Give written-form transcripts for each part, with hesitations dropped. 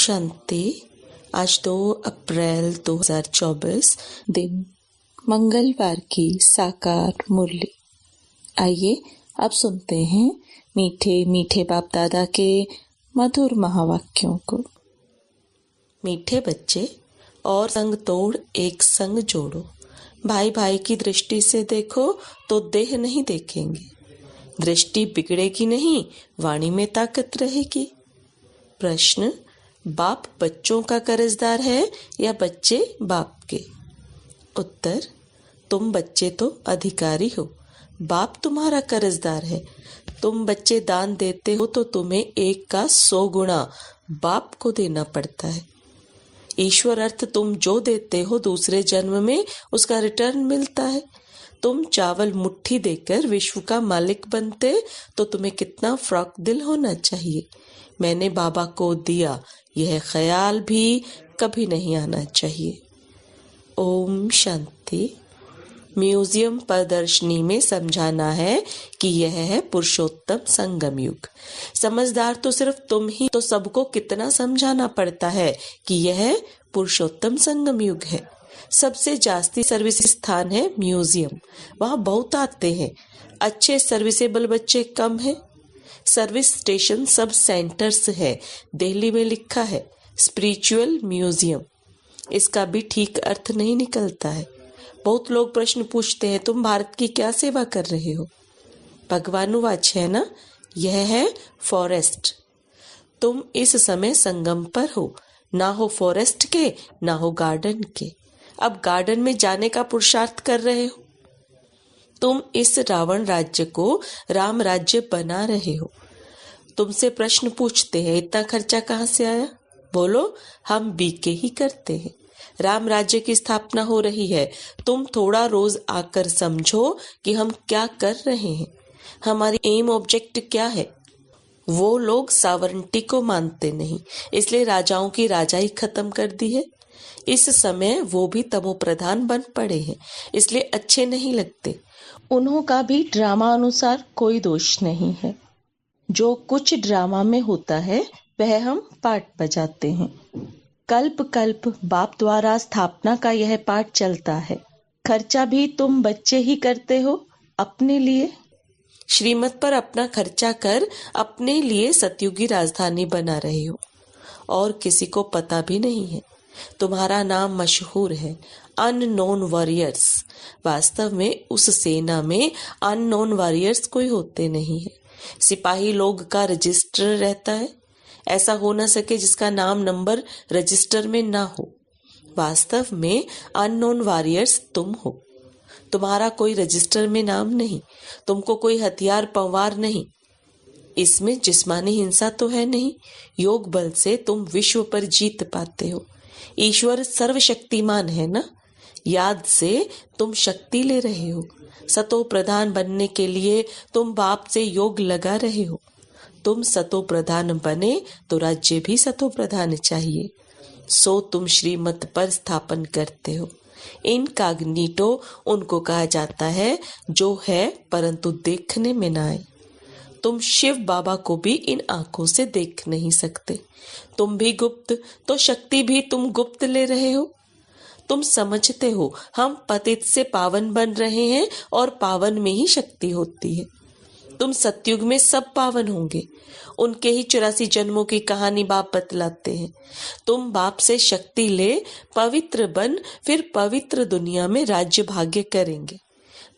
शांति। आज 2 अप्रैल 2024 दिन मंगलवार की साकार मुरली। आइए अब सुनते हैं मीठे मीठे बाप दादा के मधुर महावाक्यों को। मीठे बच्चे, और संग तोड़ एक संग जोड़ो। भाई भाई की दृष्टि से देखो तो देह नहीं देखेंगे। दृष्टि बिगड़ेगी नहीं, वाणी में ताकत रहेगी। प्रश्न: बाप बच्चों का कर्जदार है या बच्चे बाप के? उत्तर: तुम बच्चे तो अधिकारी हो, बाप तुम्हारा कर्जदार है। तुम बच्चे दान देते हो तो तुम्हें 1 का 100 गुना बाप को देना पड़ता है। ईश्वर अर्थ तुम जो देते हो दूसरे जन्म में उसका रिटर्न मिलता है। तुम चावल मुट्ठी देकर विश्व का मालिक बनते तो तुम्हें कितना फ्रॉक दिल होना चाहिए। मैंने बाबा को दिया, यह ख्याल भी कभी नहीं आना चाहिए। ओम शांति। म्यूजियम प्रदर्शनी में समझाना है कि यह है पुरुषोत्तम संगम युग। समझदार तो सिर्फ तुम ही, तो सबको कितना समझाना पड़ता है कि यह पुरुषोत्तम संगम युग है। सबसे जास्ती सर्विस स्थान है म्यूजियम, वहाँ बहुत आते हैं। अच्छे सर्विसेबल बच्चे कम हैं। सर्विस स्टेशन सब सेंटर्स है। दिल्ली में लिखा है स्पिरिचुअल म्यूजियम, इसका भी ठीक अर्थ नहीं निकलता है। बहुत लोग प्रश्न पूछते हैं, तुम भारत की क्या सेवा कर रहे हो? भगवानुवाच है ना, यह है फॉरेस्ट। तुम इस समय संगम पर हो, ना हो फॉरेस्ट के ना हो गार्डन के। अब गार्डन में जाने का पुरुषार्थ कर रहे हो। तुम इस रावण राज्य को राम राज्य बना रहे हो। तुमसे प्रश्न पूछते हैं, इतना खर्चा कहाँ से आया? बोलो, हम बीके ही करते हैं। राम राज्य की स्थापना हो रही है। तुम थोड़ा रोज आकर समझो कि हम क्या कर रहे हैं, हमारी एम ऑब्जेक्ट क्या है। वो लोग सावरंटी को मानते नहीं, इसलिए राजाओं की राजाई खत्म कर दी है। इस समय वो भी तमो प्रधान बन पड़े हैं, इसलिए अच्छे नहीं लगते। उन्हों का भी ड्रामा अनुसार कोई दोष नहीं है। जो कुछ ड्रामा में होता है वह हम पाठ बजाते हैं। कल्प कल्प बाप द्वारा स्थापना का यह पाठ चलता है। खर्चा भी तुम बच्चे ही करते हो अपने लिए। श्रीमत पर अपना खर्चा कर अपने लिए सतयुगी राजधानी बना रहे हो और किसी को पता भी नहीं है। तुम्हारा नाम मशहूर है, अननोन वॉरियर्स। वास्तव में उस सेना में अननोन वॉरियर्स कोई होते नहीं है। सिपाही लोग का रजिस्टर रहता है। ऐसा हो न सके जिसका नाम नंबर रजिस्टर में ना हो। वास्तव में अननोन वॉरियर्स तुम हो। तुम्हारा कोई रजिस्टर में नाम नहीं, तुमको कोई हथियार पंवार नहीं। इसमें जिस्मानी हिंसा तो है नहीं। योग बल से तुम विश्व पर जीत पाते हो। ईश्वर सर्वशक्तिमान है ना, याद से तुम शक्ति ले रहे हो। सतो प्रधान बनने के लिए तुम बाप से योग लगा रहे हो। तुम सतो प्रधान बने तो राज्य भी सतो प्रधान चाहिए। सो तुम श्रीमत पर स्थापन करते हो। इनकॉग्निटो उनको कहा जाता है जो है परंतु देखने में ना आए। तुम शिव बाबा को भी इन आंखों से देख नहीं सकते। तुम भी गुप्त तो शक्ति भी तुम गुप्त ले रहे हो। तुम समझते हो हम पतित से पावन बन रहे हैं और पावन में ही शक्ति होती है। तुम सतयुग में सब पावन होंगे। उनके ही 84 जन्मों की कहानी बाप बतलाते हैं। तुम बाप से शक्ति ले, पवित्र बन, फिर पवित्र दुनिया में राज्य भाग्य करेंगे।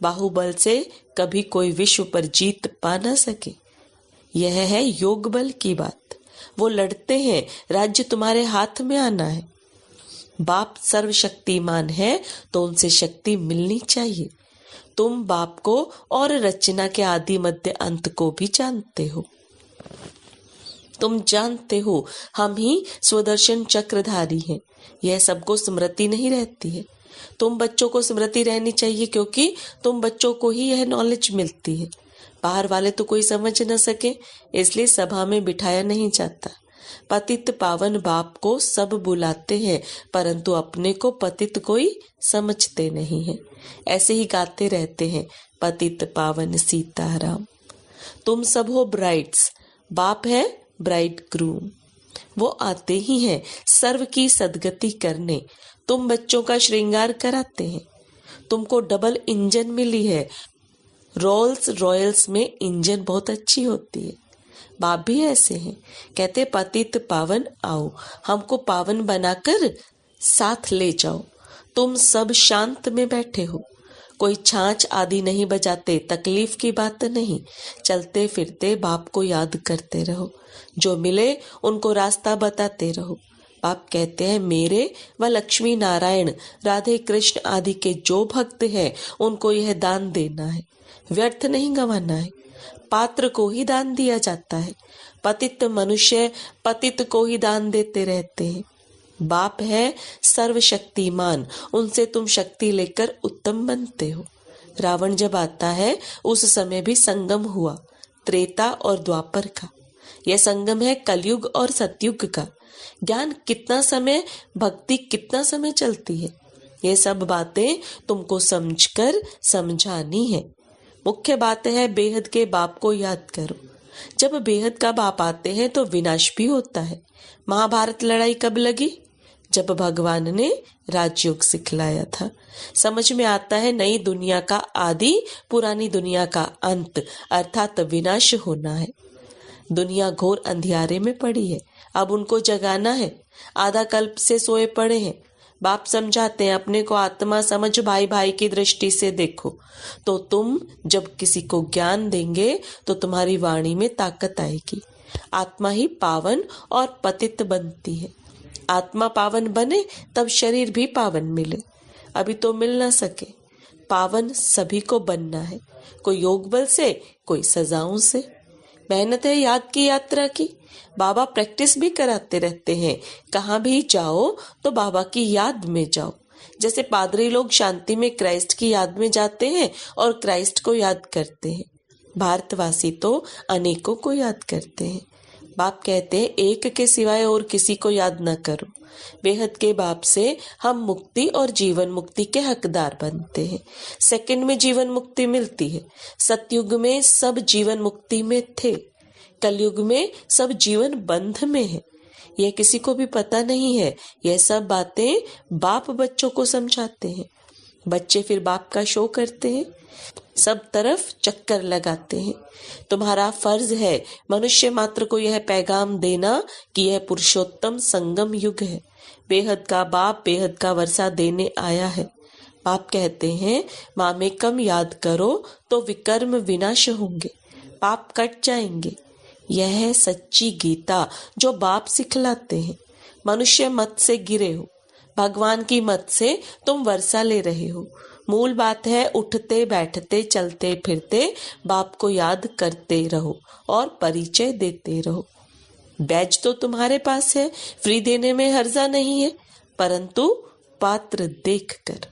बाहुबल से कभी कोई विश्व पर जीत पा न सके। यह है योग बल की बात। वो लड़ते हैं, राज्य तुम्हारे हाथ में आना है। बाप सर्वशक्तिमान है तो उनसे शक्ति मिलनी चाहिए। तुम बाप को और रचना के आदि मध्य अंत को भी जानते हो। तुम जानते हो हम ही स्वदर्शन चक्रधारी हैं। यह सबको स्मृति नहीं रहती है। तुम बच्चों को स्मृति रहनी चाहिए क्योंकि तुम बच्चों को ही यह नॉलेज मिलती है। बाहर वाले तो कोई समझ न सके, इसलिए सभा में बिठाया नहीं जाता। पतित पावन बाप को सब बुलाते हैं परंतु अपने को पतित कोई समझते नहीं है। ऐसे ही गाते रहते हैं, पतित पावन सीताराम। तुम सब हो ब्राइड्स, बाप है ब्राइड ग्रूम। वो आते ही हैं सर्व की सदगति करने। तुम बच्चों का श्रृंगार कराते हैं। तुमको डबल इंजन मिली है। रोल्स रॉयल्स में इंजन बहुत अच्छी होती है। बाप भी ऐसे हैं, कहते पतित पावन आओ, हमको पावन बनाकर साथ ले जाओ। तुम सब शांत में बैठे हो, कोई छाछ आदि नहीं बजाते, तकलीफ की बात नहीं। चलते फिरते बाप को याद करते रहो, जो मिले उनको रास्ता बताते रहो। बाप कहते हैं मेरे व लक्ष्मी नारायण राधे कृष्ण आदि के जो भक्त हैं उनको यह दान देना है, व्यर्थ नहीं गंवाना है। पात्र को ही दान दिया जाता है। पतित मनुष्य पतित को ही दान देते रहते हैं। बाप है सर्वशक्तिमान, उनसे तुम शक्ति लेकर उत्तम बनते हो। रावण जब आता है उस समय भी संगम हुआ, त्रेता और द्वापर का। यह संगम है कलयुग और सतयुग का। ज्ञान कितना समय, भक्ति कितना समय चलती है, ये सब बातें तुमको समझकर समझानी है। मुख्य बात है बेहद के बाप को याद करो। जब बेहद का बाप आते हैं तो विनाश भी होता है। महाभारत लड़ाई कब लगी? जब भगवान ने राजयोग सिखलाया था। समझ में आता है नई दुनिया का आदि, पुरानी दुनिया का अंत, अर्थात विनाश होना है। दुनिया घोर अंधियारे में पड़ी है, अब उनको जगाना है। आधा कल्प से सोए पड़े हैं। बाप समझाते हैं अपने को आत्मा समझ, भाई भाई की दृष्टि से देखो। तो तुम जब किसी को ज्ञान देंगे तो तुम्हारी वाणी में ताकत आएगी। आत्मा ही पावन और पतित बनती है। आत्मा पावन बने तब शरीर भी पावन मिले। अभी तो मिल ना सके। पावन सभी को बनना है, कोई योग बल से, कोई सजाओं से। मेहनत है याद की यात्रा की। बाबा प्रैक्टिस भी कराते रहते हैं। कहाँ भी जाओ तो बाबा की याद में जाओ। जैसे पादरी लोग शांति में क्राइस्ट की याद में जाते हैं और क्राइस्ट को याद करते हैं। भारतवासी तो अनेकों को याद करते हैं। बाप कहते हैं एक के सिवाय और किसी को याद न करो। बेहद के बाप से हम मुक्ति और जीवन मुक्ति के हकदार बनते हैं। सेकंड में जीवन मुक्ति मिलती है। सतयुग में सब जीवन मुक्ति में थे, कलयुग में सब जीवन बंध में है। यह किसी को भी पता नहीं है। यह सब बातें बाप बच्चों को समझाते हैं। बच्चे फिर बाप का शो करते हैं, सब तरफ चक्कर लगाते हैं। तुम्हारा फर्ज है मनुष्य मात्र को यह पैगाम देना कि यह पुरुषोत्तम संगम युग है। बेहद का बाप बेहद का वर्षा देने आया है। बाप कहते हैं मामेकम याद करो तो विकर्म विनाश होंगे, पाप कट जाएंगे। यह है सच्ची गीता जो बाप सिखलाते हैं। मनुष्य मत से गिरे हो, भगवान की मत से तुम वर्षा ले रहे हो। मूल बात है उठते बैठते चलते फिरते बाप को याद करते रहो और परिचय देते रहो। बैज तो तुम्हारे पास है, फ्री देने में हर्जा नहीं है, परंतु पात्र देखकर।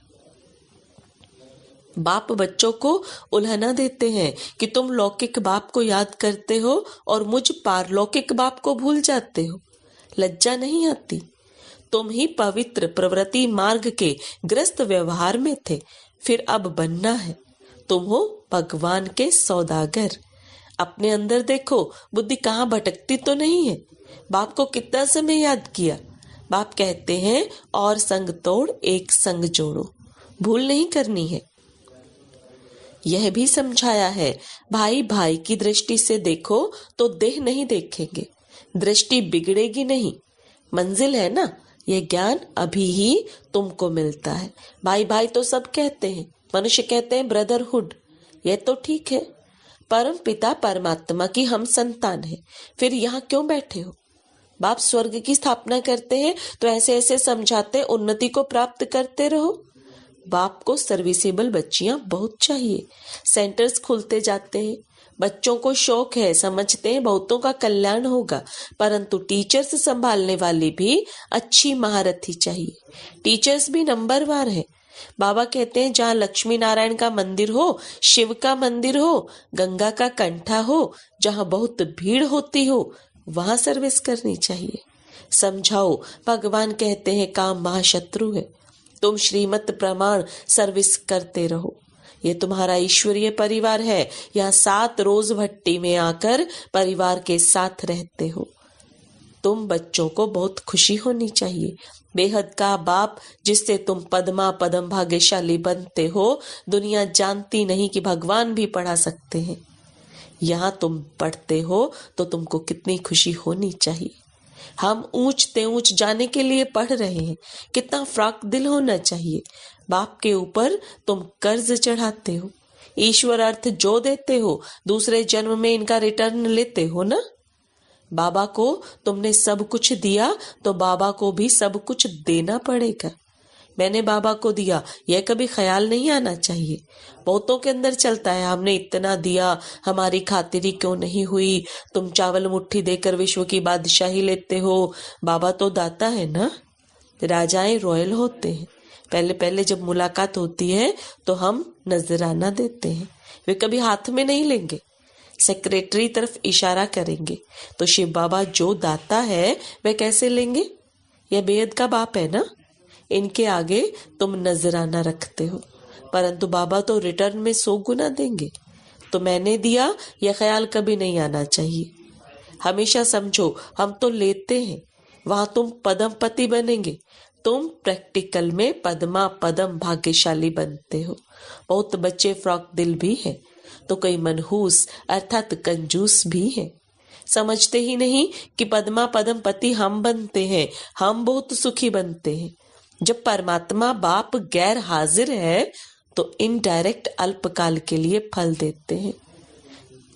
बाप बच्चों को उल्हना देते हैं कि तुम लौकिक बाप को याद करते हो और मुझ पारलौकिक बाप को भूल जाते हो। लज्जा नहीं आती? तुम ही पवित्र प्रवृत्ति मार्ग के ग्रस्त व्यवहार में थे, फिर अब बनना है। तुम हो भगवान के सौदागर। अपने अंदर देखो, बुद्धि कहाँ भटकती तो नहीं है। बाप को कितना समय याद किया। बाप कहते हैं और संग तोड़ एक संग जोड़ो, भूल नहीं करनी है। यह भी समझाया है भाई भाई की दृष्टि से देखो तो देह नहीं देखेंगे, दृष्टि बिगड़ेगी नहीं। मंजिल है ना, यह ज्ञान अभी ही तुमको मिलता है। भाई भाई तो सब कहते हैं, मनुष्य कहते हैं ब्रदरहुड, यह तो ठीक है। परम पिता परमात्मा की हम संतान है, फिर यहाँ क्यों बैठे हो? बाप स्वर्ग की स्थापना करते हैं तो ऐसे ऐसे समझाते उन्नति को प्राप्त करते रहो। बाप को सर्विसेबल बच्चियां बहुत चाहिए। सेंटर्स खुलते जाते हैं। बच्चों को शौक है, समझते हैं बहुतों का कल्याण होगा, परंतु टीचर्स संभालने वाली भी अच्छी महारथी चाहिए। टीचर्स भी नंबरवार है। बाबा कहते हैं जहाँ लक्ष्मी नारायण का मंदिर हो, शिव का मंदिर हो, गंगा का कंठा हो, जहाँ बहुत भीड़ होती हो, वहां सर्विस करनी चाहिए। समझाओ, भगवान कहते हैं काम महाशत्रु है। तुम श्रीमत प्रमाण सर्विस करते रहो। ये तुम्हारा ईश्वरीय परिवार है। यहाँ 7 रोज भट्टी में आकर परिवार के साथ रहते हो। तुम बच्चों को बहुत खुशी होनी चाहिए। बेहद का बाप जिससे तुम पद्मा पदम भाग्यशाली बनते हो, दुनिया जानती नहीं कि भगवान भी पढ़ा सकते हैं। यहाँ तुम पढ़ते हो तो तुमको कितनी खुशी होनी चाहिए। हम ऊंच ते ऊंच जाने के लिए पढ़ रहे हैं, कितना फ्राक दिल होना चाहिए। बाप के ऊपर तुम कर्ज चढ़ाते हो, ईश्वर अर्थ जो देते हो दूसरे जन्म में इनका रिटर्न लेते हो ना। बाबा को तुमने सब कुछ दिया तो बाबा को भी सब कुछ देना पड़ेगा। मैंने बाबा को दिया, यह कभी ख्याल नहीं आना चाहिए। बहुतों के अंदर चलता है, हमने इतना दिया, हमारी खातिरी क्यों नहीं हुई। तुम चावल मुट्ठी देकर विश्व की बादशाही लेते हो। बाबा तो दाता है ना। राजाएं रॉयल होते हैं। पहले पहले जब मुलाकात होती है तो हम नजराना देते हैं, वे कभी हाथ में नहीं लेंगे, सेक्रेटरी तरफ इशारा करेंगे। तो शिव बाबा जो दाता है वह कैसे लेंगे? यह बेहद का बाप है ना। इनके आगे तुम नजराना रखते हो, परंतु बाबा तो रिटर्न में 100 गुना देंगे। तो मैंने दिया यह ख्याल कभी नहीं आना चाहिए। हमेशा समझो हम तो लेते हैं, वहां तुम पदमपति बनेंगे। तुम प्रैक्टिकल में पद्मा पदम भाग्यशाली बनते हो। बहुत बच्चे फ्रॉक दिल भी हैं, तो कई मनहूस अर्थात कंजूस भी हैं। समझते ही नहीं कि पद्मा पदम पति हम बनते हैं, हम बहुत सुखी बनते हैं। जब परमात्मा बाप गैर हाजिर है तो इनडायरेक्ट अल्पकाल के लिए फल देते हैं,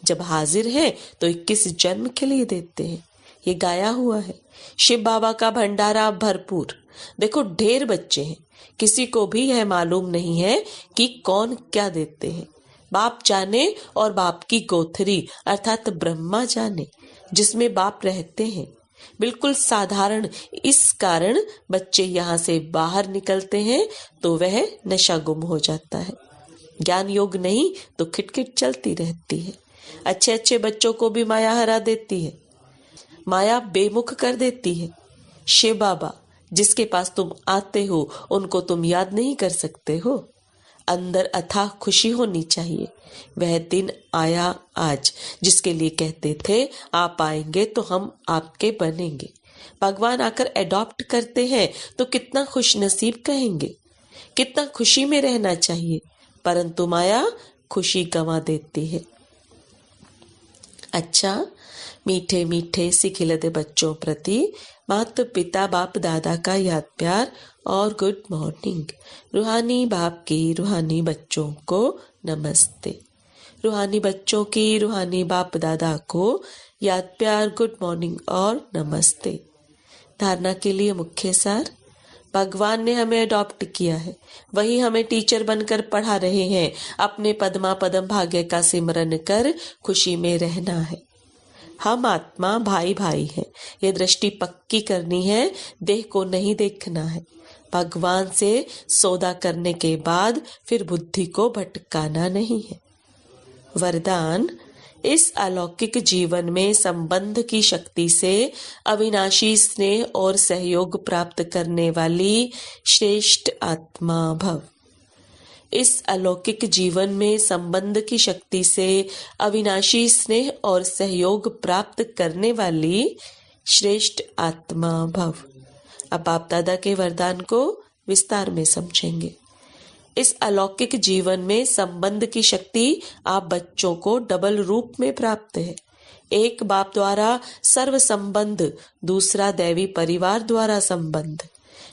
जब हाजिर है तो 21 जन्म के लिए देते हैं। ये गाया हुआ है। शिव बाबा का भंडारा भरपूर। देखो ढेर बच्चे हैं, किसी को भी यह मालूम नहीं है कि कौन क्या देते हैं। बाप जाने और बाप की गोथरी अर्थात ब्रह्मा जाने, जिसमें बाप रहते हैं। बिल्कुल साधारण। इस कारण बच्चे यहाँ से बाहर निकलते हैं तो वह नशा गुम हो जाता है। ज्ञान योग नहीं तो खिटखिट चलती रहती है। अच्छे अच्छे बच्चों को भी माया हरा देती है, माया बेमुख कर देती है। शिव बाबा जिसके पास तुम आते हो उनको तुम याद नहीं कर सकते हो। अंदर अथाह खुशी होनी चाहिए। वह दिन आया आज जिसके लिए कहते थे आप आएंगे तो हम आपके बनेंगे। भगवान आकर एडॉप्ट करते हैं तो कितना खुश नसीब कहेंगे, कितना खुशी में रहना चाहिए। परंतु माया खुशी गंवा देती है। अच्छा, मीठे मीठे सिखिलते बच्चों प्रति माता पिता बाप दादा का याद प्यार और गुड मॉर्निंग। रूहानी बाप की रूहानी बच्चों को नमस्ते। रूहानी बच्चों की रूहानी बाप दादा को याद प्यार गुड मॉर्निंग और नमस्ते। धारणा के लिए मुख्य सार, भगवान ने हमें अडॉप्ट किया है, वही हमें टीचर बनकर पढ़ा रहे हैं। अपने पद्मा पदम भाग्य का सिमरन कर खुशी में रहना है। हम आत्मा भाई भाई हैं, ये दृष्टि पक्की करनी है, देह को नहीं देखना है। भगवान से सौदा करने के बाद फिर बुद्धि को भटकाना नहीं है। वरदान, इस अलौकिक जीवन में संबंध की शक्ति से अविनाशी स्नेह और सहयोग प्राप्त करने वाली श्रेष्ठ आत्मा भव। इस अलौकिक जीवन में संबंध की शक्ति से अविनाशी स्नेह और सहयोग प्राप्त करने वाली श्रेष्ठ आत्मा भव। अब बाप दादा के वरदान को विस्तार में समझेंगे। इस अलौकिक जीवन में संबंध की शक्ति आप बच्चों को डबल रूप में प्राप्त है। एक बाप द्वारा सर्व संबंध, दूसरा दैवी परिवार द्वारा संबंध।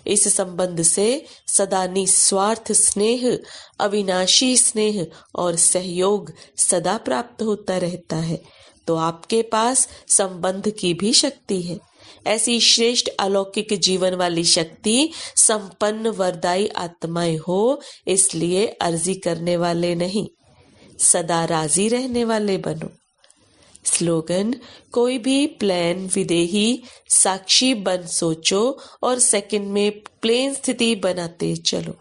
इस संबंध से सदा निस्वार्थ स्नेह, अविनाशी स्नेह और सहयोग सदा प्राप्त होता रहता है। तो आपके पास संबंध की भी शक्ति है। ऐसी श्रेष्ठ अलौकिक जीवन वाली शक्ति संपन्न वरदाई आत्माएं हो, इसलिए अर्जी करने वाले नहीं, सदा राजी रहने वाले बनो। स्लोगन, कोई भी प्लान विदेही साक्षी बन सोचो और सेकंड में प्लेन स्थिति बनाते चलो।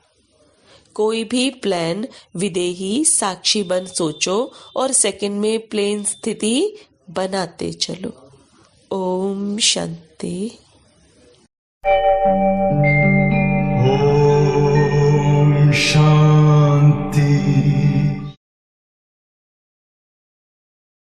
कोई भी प्लान विदेही साक्षी बन सोचो और सेकंड में प्लेन स्थिति बनाते चलो। ओम शांति।